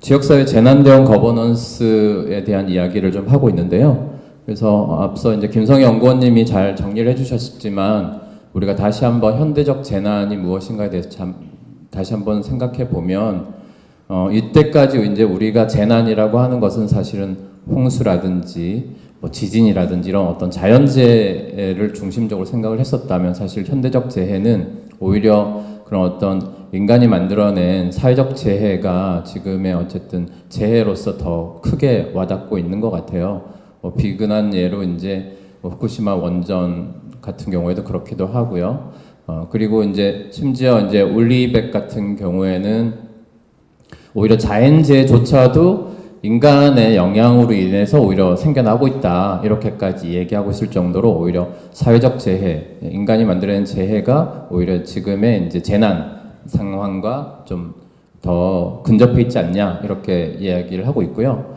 지역사회 재난대응 거버넌스에 대한 이야기를 좀 하고 있는데요. 그래서 앞서 이제 김성희 연구원님이 잘 정리를 해주셨지만 우리가 다시 한번 현대적 재난이 무엇인가에 대해서 다시 한번 생각해 보면 이때까지 이제 우리가 재난이라고 하는 것은 사실은 홍수라든지 뭐 지진이라든지 이런 어떤 자연재해를 중심적으로 생각을 했었다면 사실 현대적 재해는 오히려 그런 어떤 인간이 만들어낸 사회적 재해가 지금의 어쨌든 재해로서 더 크게 와닿고 있는 것 같아요. 비근한 예로 이제 후쿠시마 원전 같은 경우에도 그렇기도 하고요. 그리고 이제 심지어 이제 올리백 같은 경우에는 오히려 자연재해조차도 인간의 영향으로 인해서 오히려 생겨나고 있다 이렇게까지 얘기하고 있을 정도로 오히려 사회적 재해, 인간이 만들어낸 재해가 오히려 지금의 이제 재난 상황과 좀 더 근접해 있지 않냐 이렇게 이야기를 하고 있고요.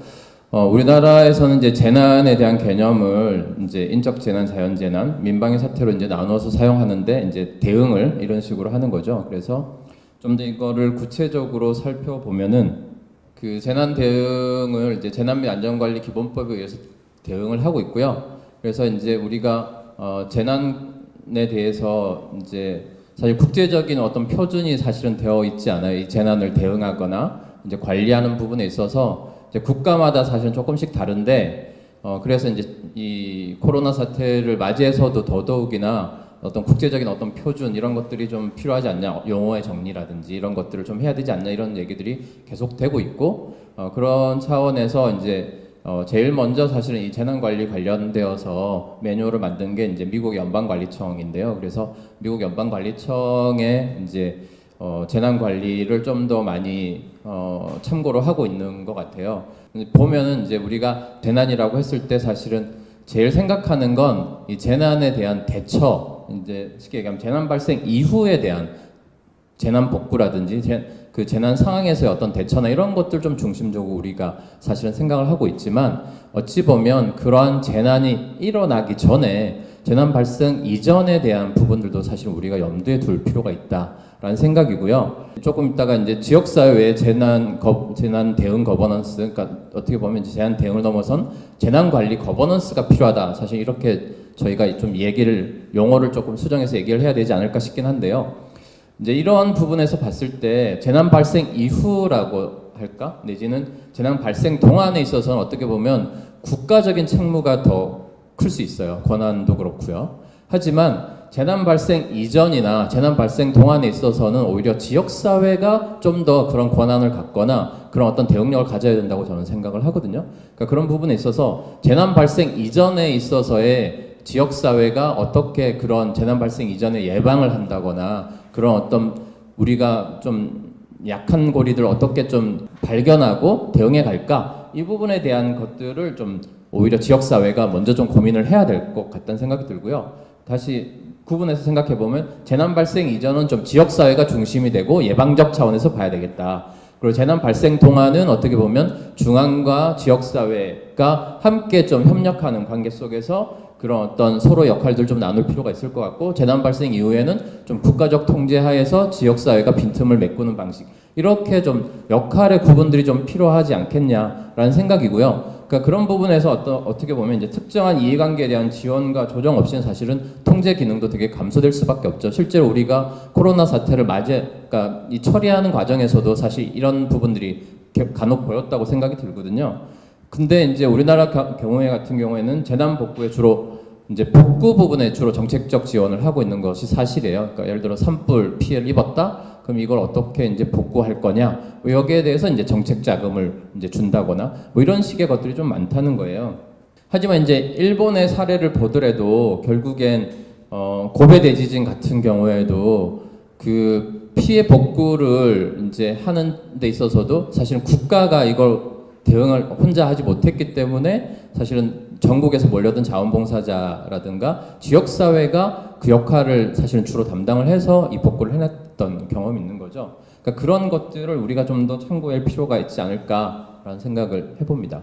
우리나라에서는 이제 재난에 대한 개념을 이제 인적 재난, 자연 재난, 민방위 사태로 이제 나누어서 사용하는데 이제 대응을 이런 식으로 하는 거죠. 그래서 좀 더 이거를 구체적으로 살펴보면은 그 재난 대응을 이제 재난 및 안전관리 기본법에 의해서 대응을 하고 있고요. 그래서 이제 우리가 재난에 대해서 이제 사실 국제적인 어떤 표준이 사실은 되어 있지 않아요. 이 재난을 대응하거나 이제 관리하는 부분에 있어서 이제 국가마다 사실은 조금씩 다른데 그래서 이제 이 코로나 사태를 맞이해서도 더더욱이나 어떤 국제적인 어떤 표준 이런 것들이 좀 필요하지 않냐, 용어의 정리라든지 이런 것들을 좀 해야 되지 않냐 이런 얘기들이 계속 되고 있고 그런 차원에서 이제 제일 먼저 사실은 이 재난관리 관련되어서 매뉴얼을 만든 게 이제 미국 연방관리청인데요. 그래서 미국 연방관리청에 이제 재난관리를 좀 더 많이 참고로 하고 있는 것 같아요. 보면은 이제 우리가 재난이라고 했을 때 사실은 제일 생각하는 건 이 재난에 대한 대처, 이제 쉽게 얘기하면 재난 발생 이후에 대한 재난 복구라든지 그 재난 상황에서의 어떤 대처나 이런 것들 좀 중심적으로 우리가 사실은 생각을 하고 있지만 어찌 보면 그러한 재난이 일어나기 전에 재난 발생 이전에 대한 부분들도 사실 우리가 염두에 둘 필요가 있다라는 생각이고요. 조금 있다가 이제 지역사회의 재난 대응 거버넌스, 그러니까 어떻게 보면 이제 재난 대응을 넘어선 재난 관리 거버넌스가 필요하다. 사실 이렇게 저희가 좀 용어를 조금 수정해서 얘기를 해야 되지 않을까 싶긴 한데요. 이제 이런 부분에서 봤을 때 재난 발생 이후라고 할까? 내지는 재난 발생 동안에 있어서는 어떻게 보면 국가적인 책무가 더 클 수 있어요. 권한도 그렇고요. 하지만 재난 발생 이전이나 재난 발생 동안에 있어서는 오히려 지역사회가 좀 더 그런 권한을 갖거나 그런 어떤 대응력을 가져야 된다고 저는 생각을 하거든요. 그러니까 그런 부분에 있어서 재난 발생 이전에 있어서의 지역사회가 어떻게 그런 재난 발생 이전에 예방을 한다거나 그런 어떤 우리가 좀 약한 고리들을 어떻게 좀 발견하고 대응해 갈까? 이 부분에 대한 것들을 좀 오히려 지역사회가 먼저 좀 고민을 해야 될 것 같다는 생각이 들고요. 다시 구분해서 생각해 보면 재난 발생 이전은 좀 지역사회가 중심이 되고 예방적 차원에서 봐야 되겠다. 그리고 재난 발생 동안은 어떻게 보면 중앙과 지역사회가 함께 좀 협력하는 관계 속에서 그런 어떤 서로 역할들 좀 나눌 필요가 있을 것 같고 재난 발생 이후에는 좀 국가적 통제 하에서 지역사회가 빈틈을 메꾸는 방식 이렇게 좀 역할의 구분들이 좀 필요하지 않겠냐라는 생각이고요. 그러니까 그런 부분에서 어떻게 보면 이제 특정한 이해관계에 대한 지원과 조정 없이는 사실은 통제 기능도 되게 감소될 수밖에 없죠. 실제로 우리가 코로나 사태를 그러니까 이 처리하는 과정에서도 사실 이런 부분들이 간혹 보였다고 생각이 들거든요. 근데 이제 우리나라 경우에 같은 경우에는 재난 복구에 주로 이제 복구 부분에 주로 정책적 지원을 하고 있는 것이 사실이에요. 그러니까 예를 들어 산불 피해를 입었다. 그럼 이걸 어떻게 이제 복구할 거냐? 뭐 여기에 대해서 이제 정책 자금을 이제 준다거나 뭐 이런 식의 것들이 좀 많다는 거예요. 하지만 이제 일본의 사례를 보더라도 결국엔 고베 대지진 같은 경우에도 그 피해 복구를 이제 하는 데 있어서도 사실은 국가가 이걸 대응을 혼자 하지 못했기 때문에 사실은 전국에서 몰려든 자원봉사자라든가 지역사회가 그 역할을 사실은 주로 담당을 해서 이 복구를 해냈던 경험이 있는 거죠. 그러니까 그런 것들을 우리가 좀 더 참고할 필요가 있지 않을까라는 생각을 해봅니다.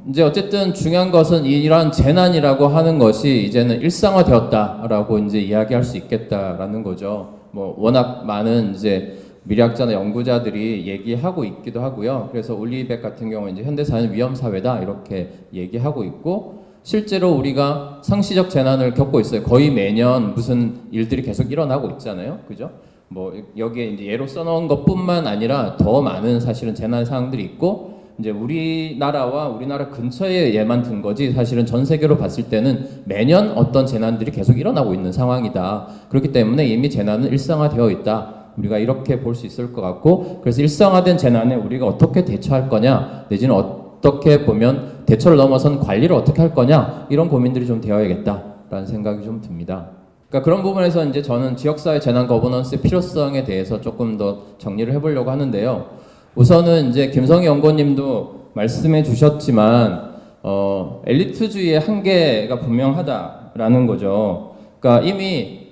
이제 어쨌든 중요한 것은 이러한 재난이라고 하는 것이 이제는 일상화되었다라고 이제 이야기할 수 있겠다라는 거죠. 뭐 워낙 많은 이제 미래학자나 연구자들이 얘기하고 있기도 하고요. 그래서 올리백 같은 경우는 이제 현대사회는 위험사회다 이렇게 얘기하고 있고, 실제로 우리가 상시적 재난을 겪고 있어요. 거의 매년 무슨 일들이 계속 일어나고 있잖아요. 그죠? 뭐 여기에 이제 예로 써놓은 것뿐만 아니라 더 많은 사실은 재난 상황들이 있고, 이제 우리나라와 우리나라 근처에 예만 든 거지 사실은 전 세계로 봤을 때는 매년 어떤 재난들이 계속 일어나고 있는 상황이다. 그렇기 때문에 이미 재난은 일상화되어 있다. 우리가 이렇게 볼 수 있을 것 같고, 그래서 일상화된 재난에 우리가 어떻게 대처할 거냐, 내지는 어떻게 보면 대처를 넘어선 관리를 어떻게 할 거냐, 이런 고민들이 좀 되어야겠다라는 생각이 좀 듭니다. 그러니까 그런 부분에서 이제 저는 지역사회 재난 거버넌스의 필요성에 대해서 조금 더 정리를 해보려고 하는데요. 우선은 이제 김성희 연구원님도 말씀해 주셨지만 엘리트주의의 한계가 분명하다라는 거죠. 그러니까 이미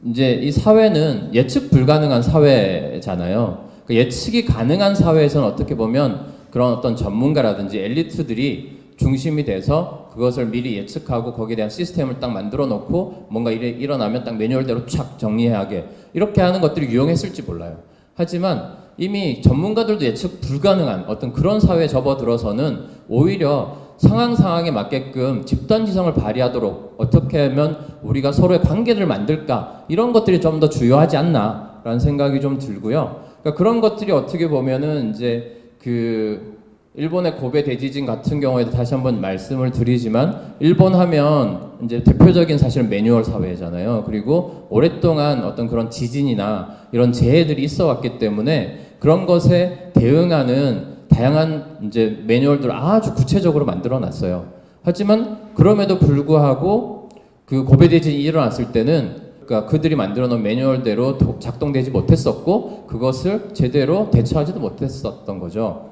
이제 이 사회는 예측 불가능한 사회잖아요. 그러니까 예측이 가능한 사회에서는 어떻게 보면 그런 어떤 전문가라든지 엘리트들이 중심이 돼서 그것을 미리 예측하고 거기에 대한 시스템을 딱 만들어 놓고 뭔가 일어나면 딱 매뉴얼대로 촥 정리하게 이렇게 하는 것들이 유용했을지 몰라요. 하지만 이미 전문가들도 예측 불가능한 어떤 그런 사회에 접어들어서는 오히려 상황에 맞게끔 집단지성을 발휘하도록 어떻게 하면 우리가 서로의 관계를 만들까, 이런 것들이 좀 더 주요하지 않나라는 생각이 좀 들고요. 그러니까 그런 것들이 어떻게 보면은 이제 그 일본의 고베 대지진 같은 경우에도 다시 한번 말씀을 드리지만, 일본 하면 이제 대표적인 사실은 매뉴얼 사회잖아요. 그리고 오랫동안 어떤 그런 지진이나 이런 재해들이 있어 왔기 때문에 그런 것에 대응하는 다양한 이제 매뉴얼들을 아주 구체적으로 만들어 놨어요. 하지만 그럼에도 불구하고 그 고베 대지진이 일어났을 때는 그러니까 그들이 만들어 놓은 매뉴얼대로 작동되지 못했었고 그것을 제대로 대처하지도 못했었던 거죠.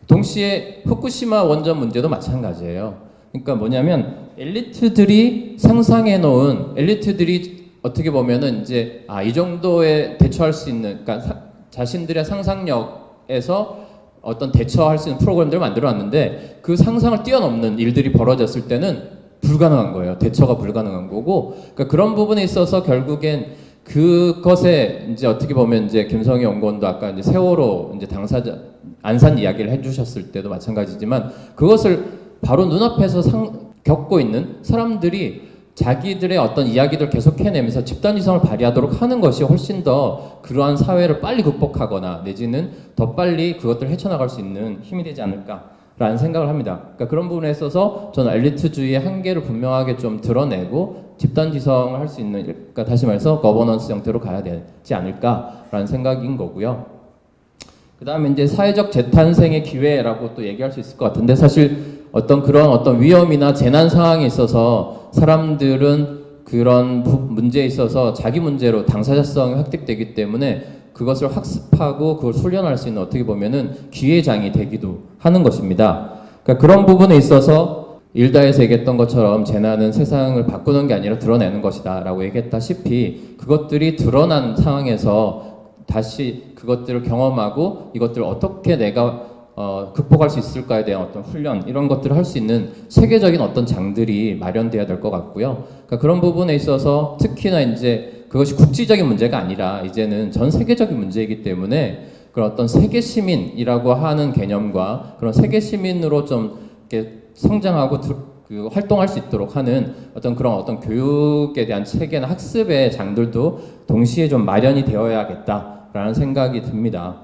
동시에 후쿠시마 원전 문제도 마찬가지예요. 그러니까 뭐냐면 엘리트들이 상상해 놓은, 엘리트들이 어떻게 보면은 이제 이 정도에 대처할 수 있는, 그러니까 자신들의 상상력에서 어떤 대처할 수 있는 프로그램들을 만들어 놨는데 그 상상을 뛰어넘는 일들이 벌어졌을 때는 불가능한 거예요. 대처가 불가능한 거고, 그러니까 그런 부분에 있어서 결국엔 그것에 이제 어떻게 보면 이제 김성희 연구원도 아까 이제 세월호 이제 당사자 안산 이야기를 해주셨을 때도 마찬가지지만, 그것을 바로 눈앞에서 겪고 있는 사람들이 자기들의 어떤 이야기를 계속 해내면서 집단지성을 발휘하도록 하는 것이 훨씬 더 그러한 사회를 빨리 극복하거나 내지는 더 빨리 그것들을 헤쳐나갈 수 있는 힘이 되지 않을까라는 생각을 합니다. 그러니까 그런 부분에 있어서 저는 엘리트주의의 한계를 분명하게 좀 드러내고 집단지성을 할 수 있는, 그러니까 다시 말해서 거버넌스 형태로 가야 되지 않을까라는 생각인 거고요. 그 다음에 이제 사회적 재탄생의 기회라고 또 얘기할 수 있을 것 같은데, 사실 그런 어떤 위험이나 재난 상황에 있어서 사람들은 그런 문제에 있어서 자기 문제로 당사자성이 획득되기 때문에 그것을 학습하고 그걸 훈련할 수 있는 어떻게 보면은 기회장이 되기도 하는 것입니다. 그러니까 그런 부분에 있어서 일다에서 얘기했던 것처럼 재난은 세상을 바꾸는 게 아니라 드러내는 것이다 라고 얘기했다시피, 그것들이 드러난 상황에서 다시 그것들을 경험하고 이것들을 어떻게 내가 극복할 수 있을까에 대한 어떤 훈련, 이런 것들을 할 수 있는 세계적인 어떤 장들이 마련돼야 될 것 같고요. 그러니까 그런 부분에 있어서 특히나 이제 그것이 국지적인 문제가 아니라 이제는 전 세계적인 문제이기 때문에 그런 어떤 세계 시민이라고 하는 개념과 그런 세계 시민으로 좀 이렇게 성장하고 활동할 수 있도록 하는 어떤 그런 어떤 교육에 대한 체계나 학습의 장들도 동시에 좀 마련이 되어야겠다라는 생각이 듭니다.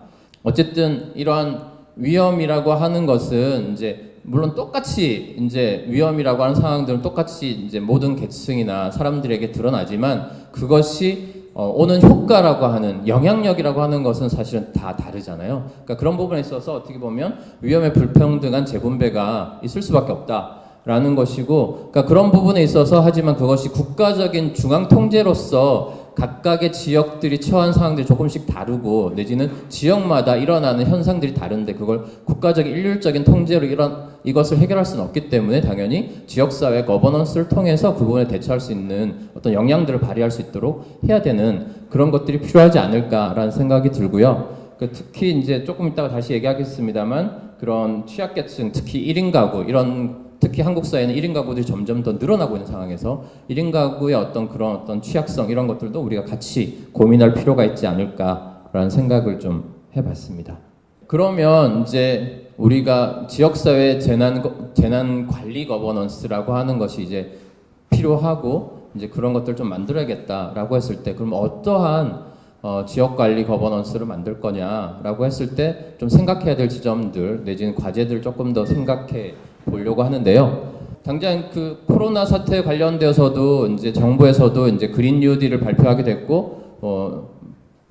어쨌든 이러한 위험이라고 하는 것은 이제 물론 똑같이 이제 위험이라고 하는 상황들은 똑같이 이제 모든 계층이나 사람들에게 드러나지만 그것이 오는 효과라고 하는, 영향력이라고 하는 것은 사실은 다 다르잖아요. 그러니까 그런 부분에 있어서 어떻게 보면 위험의 불평등한 재분배가 있을 수밖에 없다라는 것이고, 그러니까 그런 부분에 있어서 하지만 그것이 국가적인 중앙 통제로서 각각의 지역들이 처한 상황들이 조금씩 다르고 내지는 지역마다 일어나는 현상들이 다른데 그걸 국가적인 일률적인 통제로 이것을 해결할 수는 없기 때문에 당연히 지역사회 거버넌스를 통해서 그 부분에 대처할 수 있는 어떤 역량들을 발휘할 수 있도록 해야 되는 그런 것들이 필요하지 않을까라는 생각이 들고요. 특히 이제 조금 이따가 다시 얘기하겠습니다만 그런 취약계층, 특히 1인 가구, 특히 한국 사회는 1인 가구들이 점점 더 늘어나고 있는 상황에서 1인 가구의 어떤 그런 어떤 취약성, 이런 것들도 우리가 같이 고민할 필요가 있지 않을까라는 않을까라는 생각을 좀 해봤습니다. 그러면 이제 우리가 지역사회 재난 관리 거버넌스라고 하는 것이 이제 필요하고 이제 그런 것들 좀 만들어야겠다라고 했을 때, 그럼 어떠한 지역 관리 거버넌스를 만들 거냐라고 했을 때 좀 생각해야 될 지점들 내지는 과제들 조금 더 생각해 보려고 하는데요. 당장 그 코로나 사태 관련되어서도 이제 정부에서도 이제 그린 뉴딜을 발표하게 됐고,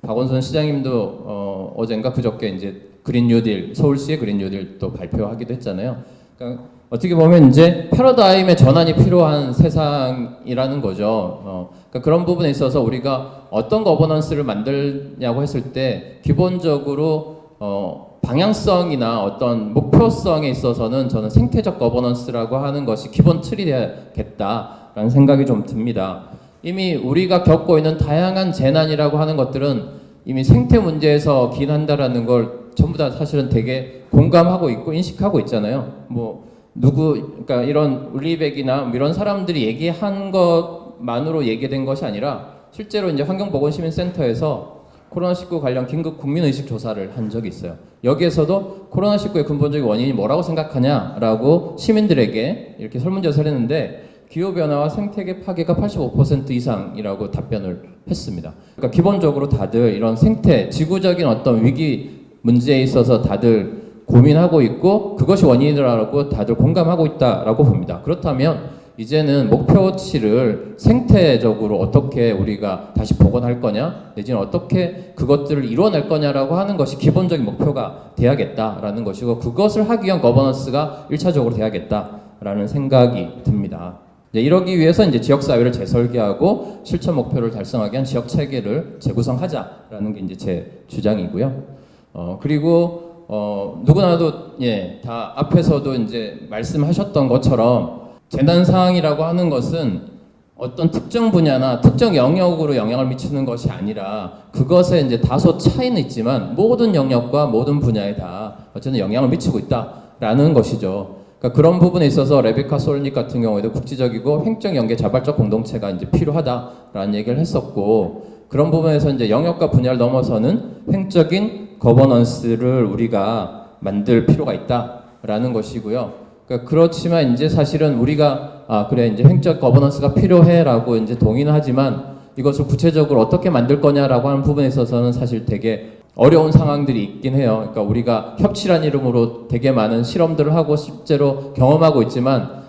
박원순 시장님도 어젠가 그저께 이제 그린 뉴딜, 서울시의 그린 뉴딜 또 발표하기도 했잖아요. 그러니까 어떻게 보면 이제 패러다임의 전환이 필요한 세상이라는 거죠. 그러니까 그런 부분에 있어서 우리가 어떤 거버넌스를 만들냐고 했을 때 기본적으로 방향성이나 어떤 목표성에 있어서는 저는 생태적 거버넌스라고 하는 것이 기본 틀이 되야겠다라는 생각이 좀 듭니다. 이미 우리가 겪고 있는 다양한 재난이라고 하는 것들은 이미 생태 문제에서 기인한다라는 걸 전부 다 사실은 되게 공감하고 있고 인식하고 있잖아요. 그러니까 이런 울리백이나 이런 사람들이 얘기한 것만으로 얘기된 것이 아니라 실제로 이제 환경보건시민센터에서 코로나19 관련 긴급 국민의식 조사를 한 적이 있어요. 여기에서도 코로나19의 근본적인 원인이 뭐라고 생각하냐라고 시민들에게 이렇게 설문조사를 했는데 기후변화와 생태계 파괴가 85% 이상이라고 답변을 했습니다. 그러니까 기본적으로 다들 이런 생태, 지구적인 어떤 위기 문제에 있어서 다들 고민하고 있고 그것이 원인이라고 다들 공감하고 있다라고 봅니다. 그렇다면 이제는 목표치를 생태적으로 어떻게 우리가 다시 복원할 거냐, 내지는 어떻게 그것들을 이뤄낼 거냐라고 하는 것이 기본적인 목표가 돼야겠다라는 것이고, 그것을 하기 위한 거버넌스가 1차적으로 돼야겠다라는 생각이 듭니다. 이러기 위해서 이제 지역사회를 재설계하고 실천 목표를 달성하기 위한 지역 체계를 재구성하자라는 게 이제 제 주장이고요. 그리고 누구나도 다 앞에서도 이제 말씀하셨던 것처럼 재난 상황이라고 하는 것은 어떤 특정 분야나 특정 영역으로 영향을 미치는 것이 아니라 그것에 이제 다소 차이는 있지만 모든 영역과 모든 분야에 다 어쨌든 영향을 미치고 있다라는 것이죠. 그러니까 그런 부분에 있어서 레베카 솔닉 같은 경우에도 국지적이고 횡적 연계 자발적 공동체가 이제 필요하다라는 얘기를 했었고, 그런 부분에서 이제 영역과 분야를 넘어서는 횡적인 거버넌스를 우리가 만들 필요가 있다라는 것이고요. 그러니까 그렇지만 이제 사실은 우리가 그래 이제 횡적 거버넌스가 필요해라고 이제 동의는 하지만 이것을 구체적으로 어떻게 만들 거냐라고 하는 부분에 있어서는 사실 되게 어려운 상황들이 있긴 해요. 그러니까 우리가 협치란 이름으로 되게 많은 실험들을 하고 실제로 경험하고 있지만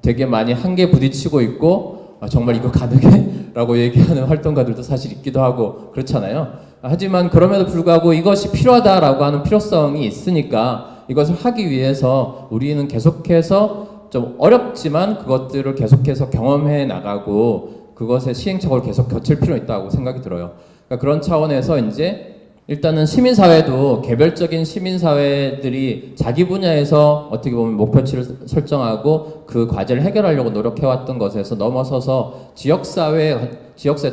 되게 많이 한계에 부딪히고 있고 정말 이거 가능해? 라고 얘기하는 활동가들도 사실 있기도 하고 그렇잖아요. 하지만 그럼에도 불구하고 이것이 필요하다라고 하는 필요성이 있으니까 이것을 하기 위해서 우리는 계속해서 좀 어렵지만 그것들을 계속해서 경험해 나가고 그것의 시행착오를 계속 거칠 필요가 있다고 생각이 들어요. 그러니까 그런 차원에서 이제 일단은 시민사회도 개별적인 시민사회들이 자기 분야에서 어떻게 보면 목표치를 설정하고 그 과제를 해결하려고 노력해왔던 것에서 넘어서서 지역사회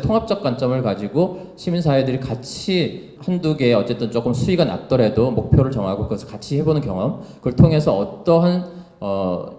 통합적 관점을 가지고 시민사회들이 같이 한두 개 어쨌든 조금 수위가 낮더라도 목표를 정하고 그것을 같이 해보는 경험, 그걸 통해서 어떠한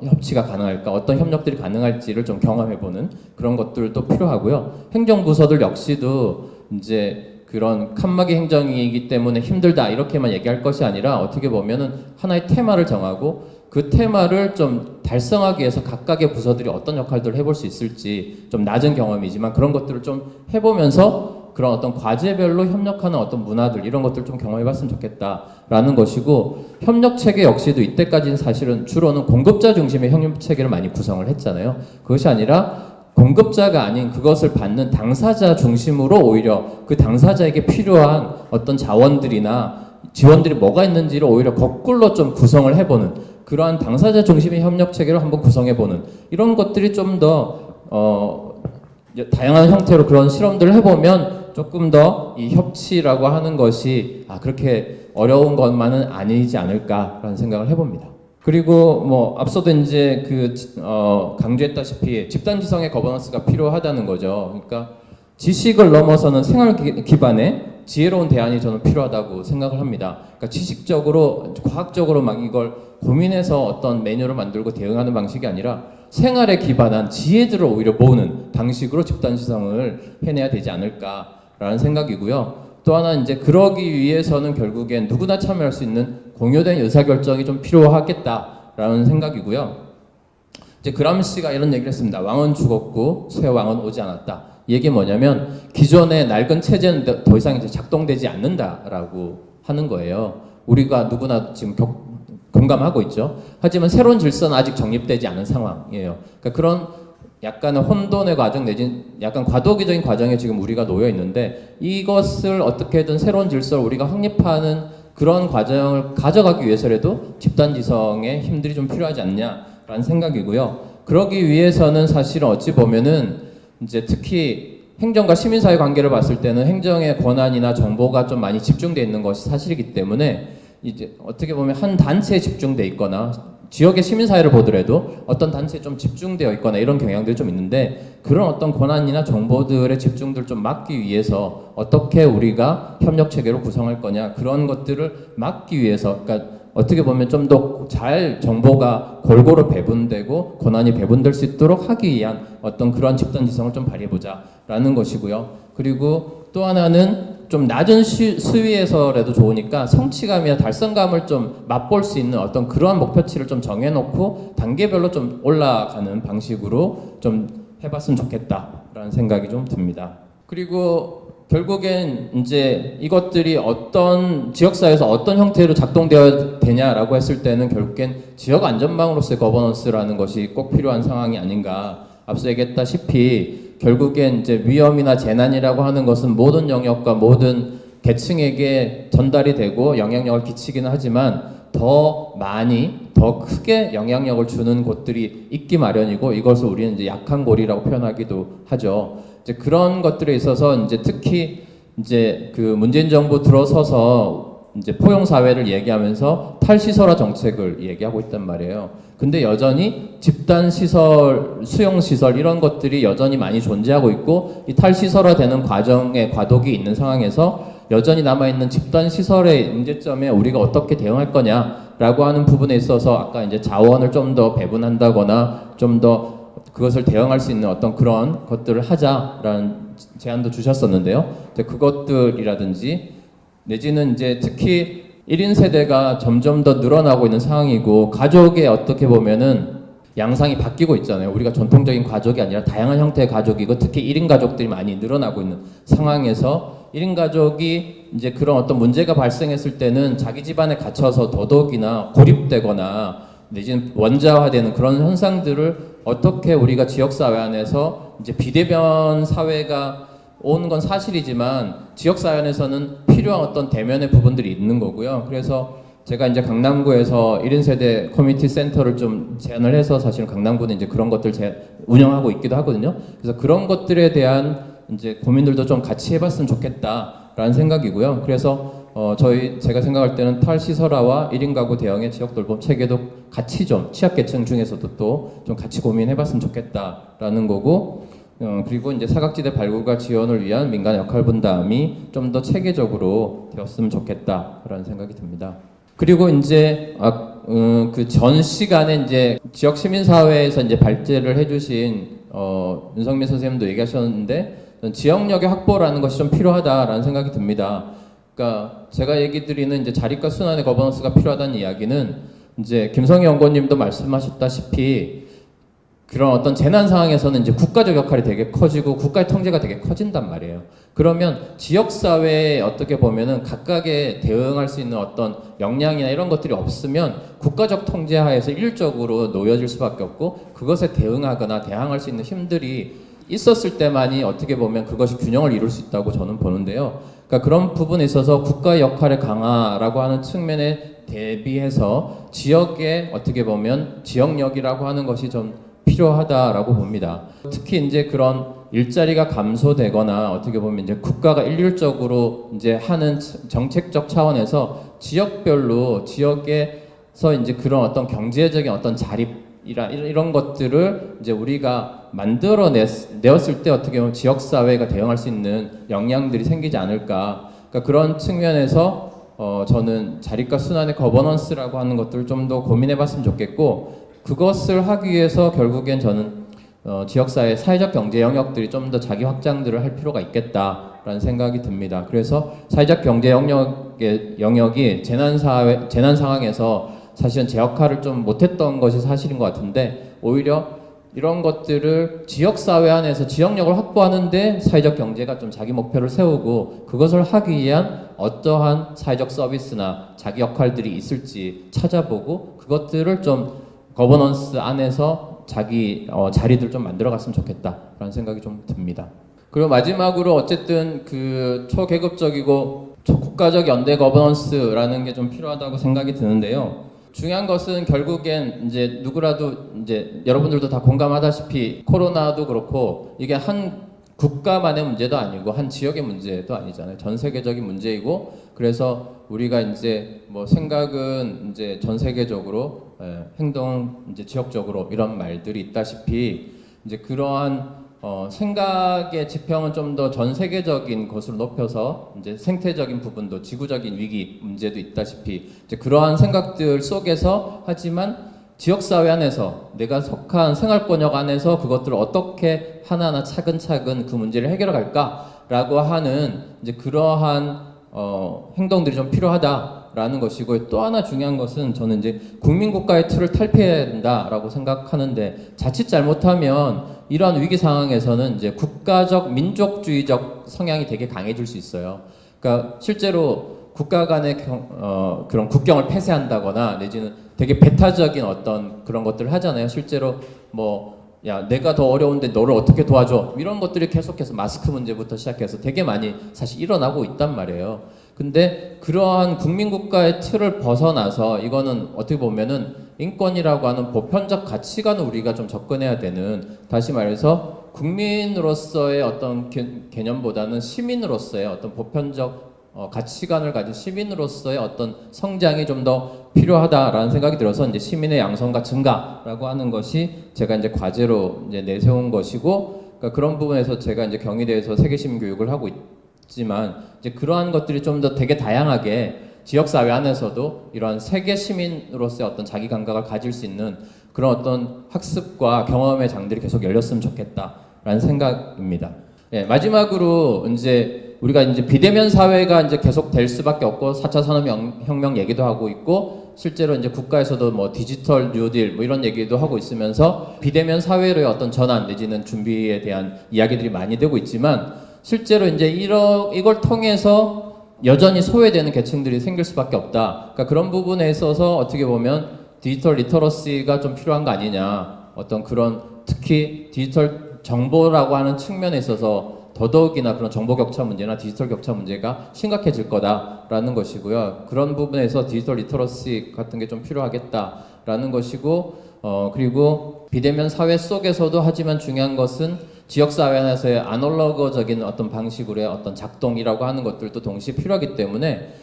협치가 가능할까, 어떤 협력들이 가능할지를 좀 경험해보는 그런 것들도 필요하고요. 행정부서들 역시도 이제 그런 칸막이 행정이기 때문에 힘들다 이렇게만 얘기할 것이 아니라 어떻게 보면은 하나의 테마를 정하고 그 테마를 좀 달성하기 위해서 각각의 부서들이 어떤 역할들을 해볼 수 있을지 좀 낮은 경험이지만 그런 것들을 좀 해보면서 그런 어떤 과제별로 협력하는 어떤 문화들 이런 것들 좀 경험해봤으면 좋겠다라는 것이고, 협력체계 역시도 이때까지는 사실은 주로는 공급자 중심의 협력체계를 많이 구성을 했잖아요. 그것이 아니라 공급자가 아닌 그것을 받는 당사자 중심으로 오히려 그 당사자에게 필요한 어떤 자원들이나 지원들이 뭐가 있는지를 오히려 거꾸로 좀 구성을 해보는 그러한 당사자 중심의 협력 체계를 한번 구성해보는 이런 것들이 좀 더 다양한 형태로 그런 실험들을 해보면 조금 더 이 협치라고 하는 것이 그렇게 어려운 것만은 아니지 않을까라는 생각을 해봅니다. 그리고 뭐 앞서도 이제 강조했다시피 집단지성의 거버넌스가 필요하다는 거죠. 그러니까 지식을 넘어서는 생활 기반의 지혜로운 대안이 저는 필요하다고 생각을 합니다. 그러니까 지식적으로 과학적으로 막 이걸 고민해서 어떤 매뉴얼을 만들고 대응하는 방식이 아니라 생활에 기반한 지혜들을 오히려 모으는 방식으로 집단지성을 해내야 되지 않을까라는 생각이고요. 또 하나 이제 그러기 위해서는 결국엔 누구나 참여할 수 있는 공유된 의사결정이 좀 필요하겠다라는 생각이고요. 이제 그람시가 이런 얘기를 했습니다. 왕은 죽었고 새 왕은 오지 않았다. 이 얘기 뭐냐면 기존의 낡은 체제는 더 이상 이제 작동되지 않는다라고 하는 거예요. 우리가 누구나 지금 공감하고 있죠. 하지만 새로운 질서는 아직 정립되지 않은 상황이에요. 그러니까 그런 약간의 혼돈의 과정 내지 약간 과도기적인 과정에 지금 우리가 놓여 있는데 이것을 어떻게든 새로운 질서를 우리가 확립하는 그런 과정을 가져가기 위해서라도 집단지성의 힘들이 좀 필요하지 않냐라는 생각이고요. 그러기 위해서는 사실은 어찌 보면은 이제 특히 행정과 시민사회 관계를 봤을 때는 행정의 권한이나 정보가 좀 많이 집중되어 있는 것이 사실이기 때문에 이제 어떻게 보면 한 단체에 집중돼 있거나 지역의 시민사회를 보더라도 어떤 단체에 좀 집중되어 있거나 이런 경향들이 좀 있는데 그런 어떤 권한이나 정보들의 집중들을 좀 막기 위해서 어떻게 우리가 협력체계를 구성할 거냐 그런 것들을 막기 위해서 그러니까 어떻게 보면 좀 더 잘 정보가 골고루 배분되고 권한이 배분될 수 있도록 하기 위한 어떤 그런 집단지성을 좀 발휘해보자 라는 것이고요. 그리고 또 하나는 좀 낮은 수위에서라도 좋으니까 성취감이나 달성감을 좀 맛볼 수 있는 어떤 그러한 목표치를 좀 정해놓고 단계별로 좀 올라가는 방식으로 좀 해봤으면 좋겠다라는 생각이 좀 듭니다. 그리고 결국엔 이제 이것들이 어떤 지역사회에서 어떤 형태로 작동되어야 되냐라고 했을 때는 결국엔 지역 안전망으로서의 거버넌스라는 것이 꼭 필요한 상황이 아닌가. 앞서 얘기했다시피 결국엔 이제 위험이나 재난이라고 하는 것은 모든 영역과 모든 계층에게 전달이 되고 영향력을 끼치기는 하지만 더 많이 더 크게 영향력을 주는 곳들이 있기 마련이고 이것을 우리는 이제 약한 고리라고 표현하기도 하죠. 이제 그런 것들에 있어서 이제 특히 이제 그 문재인 정부 들어서서 이제 포용 사회를 얘기하면서 탈시설화 정책을 얘기하고 있단 말이에요. 근데 여전히 집단 시설, 수용 시설 이런 것들이 여전히 많이 존재하고 있고 이 탈시설화되는 과정에 과도기 있는 상황에서 여전히 남아있는 집단 시설의 문제점에 우리가 어떻게 대응할 거냐라고 하는 부분에 있어서 아까 이제 자원을 좀 더 배분한다거나 좀 더 그것을 대응할 수 있는 어떤 그런 것들을 하자라는 제안도 주셨었는데요. 이제 그것들이라든지 내지는 이제 특히 1인 세대가 점점 더 늘어나고 있는 상황이고 가족의 어떻게 보면은 양상이 바뀌고 있잖아요. 우리가 전통적인 가족이 아니라 다양한 형태의 가족이고 특히 1인 가족들이 많이 늘어나고 있는 상황에서 1인 가족이 이제 그런 어떤 문제가 발생했을 때는 자기 집안에 갇혀서 더더욱이나 고립되거나 내지는 원자화되는 그런 현상들을 어떻게 우리가 지역사회 안에서 이제 비대면 사회가 온 건 사실이지만 지역사회 안에서는 필요한 어떤 대면의 부분들이 있는 거고요. 그래서 제가 이제 강남구에서 1인 세대 커뮤니티 센터를 좀 제안을 해서 사실 강남구는 이제 그런 것들 운영하고 있기도 하거든요. 그래서 그런 것들에 대한 이제 고민들도 좀 같이 해봤으면 좋겠다라는 생각이고요. 그래서 제가 생각할 때는 탈시설화와 1인 가구 대형의 지역 돌봄 체계도 같이 좀 취약계층 중에서도 또 좀 같이 고민해봤으면 좋겠다라는 거고 그리고 이제 사각지대 발굴과 지원을 위한 민간 역할 분담이 좀 더 체계적으로 되었으면 좋겠다라는 생각이 듭니다. 그리고 이제 그 전 시간에 이제 지역 시민사회에서 이제 발제를 해주신 윤성민 선생님도 얘기하셨는데 지역력의 확보라는 것이 좀 필요하다라는 생각이 듭니다. 그러니까 제가 얘기 드리는 이제 자립과 순환의 거버넌스가 필요하다는 이야기는 이제 김성희 연구원님도 말씀하셨다시피 그런 어떤 재난 상황에서는 이제 국가적 역할이 되게 커지고 국가의 통제가 되게 커진단 말이에요. 그러면 지역사회에 어떻게 보면은 각각의 대응할 수 있는 어떤 역량이나 이런 것들이 없으면 국가적 통제 하에서 일률적으로 놓여질 수밖에 없고 그것에 대응하거나 대항할 수 있는 힘들이 있었을 때만이 어떻게 보면 그것이 균형을 이룰 수 있다고 저는 보는데요. 그러니까 그런 부분에 있어서 국가의 역할의 강화라고 하는 측면에 대비해서 지역의 어떻게 보면 지역력이라고 하는 것이 좀 필요하다라고 봅니다. 특히 이제 그런 일자리가 감소되거나 어떻게 보면 이제 국가가 일률적으로 이제 하는 정책적 차원에서 지역별로 지역에서 이제 그런 어떤 경제적인 어떤 이런 것들을 이제 우리가 만들어내었을 때 어떻게 보면 지역사회가 대응할 수 있는 역량들이 생기지 않을까. 그러니까 그런 측면에서 저는 자립과 순환의 거버넌스라고 하는 것들을 좀 더 고민해봤으면 좋겠고 그것을 하기 위해서 결국엔 저는 지역사회 사회적 경제 영역들이 좀 더 자기 확장들을 할 필요가 있겠다라는 생각이 듭니다. 그래서 사회적 경제 영역이 재난 상황에서 사실은 제 역할을 좀 못했던 것이 사실인 것 같은데, 오히려 이런 것들을 지역사회 안에서 지역력을 확보하는데 사회적 경제가 좀 자기 목표를 세우고, 그것을 하기 위한 어떠한 사회적 서비스나 자기 역할들이 있을지 찾아보고, 그것들을 좀 거버넌스 안에서 자기 자리들 좀 만들어 갔으면 좋겠다라는 생각이 좀 듭니다. 그리고 마지막으로 어쨌든 그 초계급적이고 초국가적 연대 거버넌스라는 게 좀 필요하다고 생각이 드는데요. 중요한 것은 결국엔 이제 누구라도 이제 여러분들도 다 공감하다시피 코로나도 그렇고 이게 한 국가만의 문제도 아니고 한 지역의 문제도 아니잖아요. 전 세계적인 문제이고, 그래서 우리가 이제 뭐 생각은 이제 전 세계적으로, 행동 이제 지역적으로 이런 말들이 있다시피, 이제 그러한 생각의 지평은 좀 더 전 세계적인 것으로 높여서 이제 생태적인 부분도, 지구적인 위기 문제도 있다시피, 이제 그러한 생각들 속에서, 하지만 지역사회 안에서 내가 속한 생활권역 안에서 그것들을 어떻게 하나하나 차근차근 그 문제를 해결해 갈까라고 하는 이제 그러한 행동들이 좀 필요하다라는 것이고, 또 하나 중요한 것은 저는 이제 국민국가의 틀을 탈피해야 된다라고 생각하는데, 자칫 잘못하면 이러한 위기 상황에서는 이제 국가적 민족주의적 성향이 되게 강해질 수 있어요. 그러니까 실제로 국가 간의 그런 국경을 폐쇄한다거나 내지는 되게 배타적인 어떤 그런 것들을 하잖아요. 실제로 뭐 야, 내가 더 어려운데 너를 어떻게 도와줘? 이런 것들이 계속해서 마스크 문제부터 시작해서 되게 많이 사실 일어나고 있단 말이에요. 근데 그러한 국민국가의 틀을 벗어나서, 이거는 어떻게 보면은 인권이라고 하는 보편적 가치관을 우리가 좀 접근해야 되는, 다시 말해서 국민으로서의 어떤 개념보다는 시민으로서의 어떤 보편적 가치관을 가진 시민으로서의 어떤 성장이 좀 더 필요하다라는 생각이 들어서, 이제 시민의 양성과 증가라고 하는 것이 제가 이제 과제로 이제 내세운 것이고, 그러니까 그런 부분에서 제가 이제 경희대에서 세계시민 교육을 하고 있지만, 이제 그러한 것들이 좀 더 되게 다양하게 지역사회 안에서도 이러한 세계 시민으로서의 어떤 자기 감각을 가질 수 있는 그런 어떤 학습과 경험의 장들이 계속 열렸으면 좋겠다라는 생각입니다. 예, 마지막으로 이제 우리가 이제 비대면 사회가 이제 계속 될 수밖에 없고, 4차 산업혁명 얘기도 하고 있고, 실제로 이제 국가에서도 뭐 디지털 뉴딜 뭐 이런 얘기도 하고 있으면서 비대면 사회로의 어떤 전환 내지는 준비에 대한 이야기들이 많이 되고 있지만, 실제로 이제 이걸 통해서 여전히 소외되는 계층들이 생길 수밖에 없다. 그러니까 그런 부분에 있어서 어떻게 보면 디지털 리터러시가 좀 필요한 거 아니냐. 어떤 그런, 특히 디지털 정보라고 하는 측면에 있어서 더더욱이나 그런 정보 격차 문제나 디지털 격차 문제가 심각해질 거다라는 것이고요. 그런 부분에서 디지털 리터러시 같은 게 좀 필요하겠다라는 것이고, 그리고 비대면 사회 속에서도, 하지만 중요한 것은 지역사회 안에서의 아날로그적인 어떤 방식으로의 어떤 작동이라고 하는 것들도 동시에 필요하기 때문에,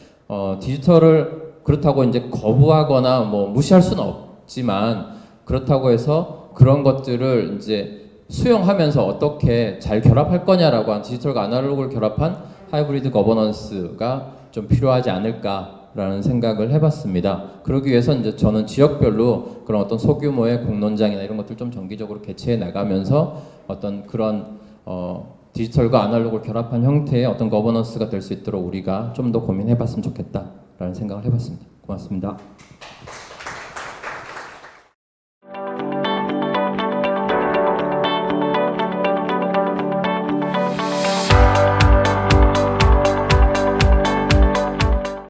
디지털을 그렇다고 이제 거부하거나 뭐 무시할 수는 없지만, 그렇다고 해서 그런 것들을 이제 수용하면서 어떻게 잘 결합할 거냐라고 한, 디지털과 아날로그를 결합한 하이브리드 거버넌스가 좀 필요하지 않을까라는 생각을 해봤습니다. 그러기 위해서 이제 저는 지역별로 그런 어떤 소규모의 공론장이나 이런 것들 좀 정기적으로 개최해 나가면서 어떤 그런 디지털과 아날로그를 결합한 형태의 어떤 거버넌스가 될 수 있도록 우리가 좀 더 고민해봤으면 좋겠다라는 생각을 해봤습니다. 고맙습니다.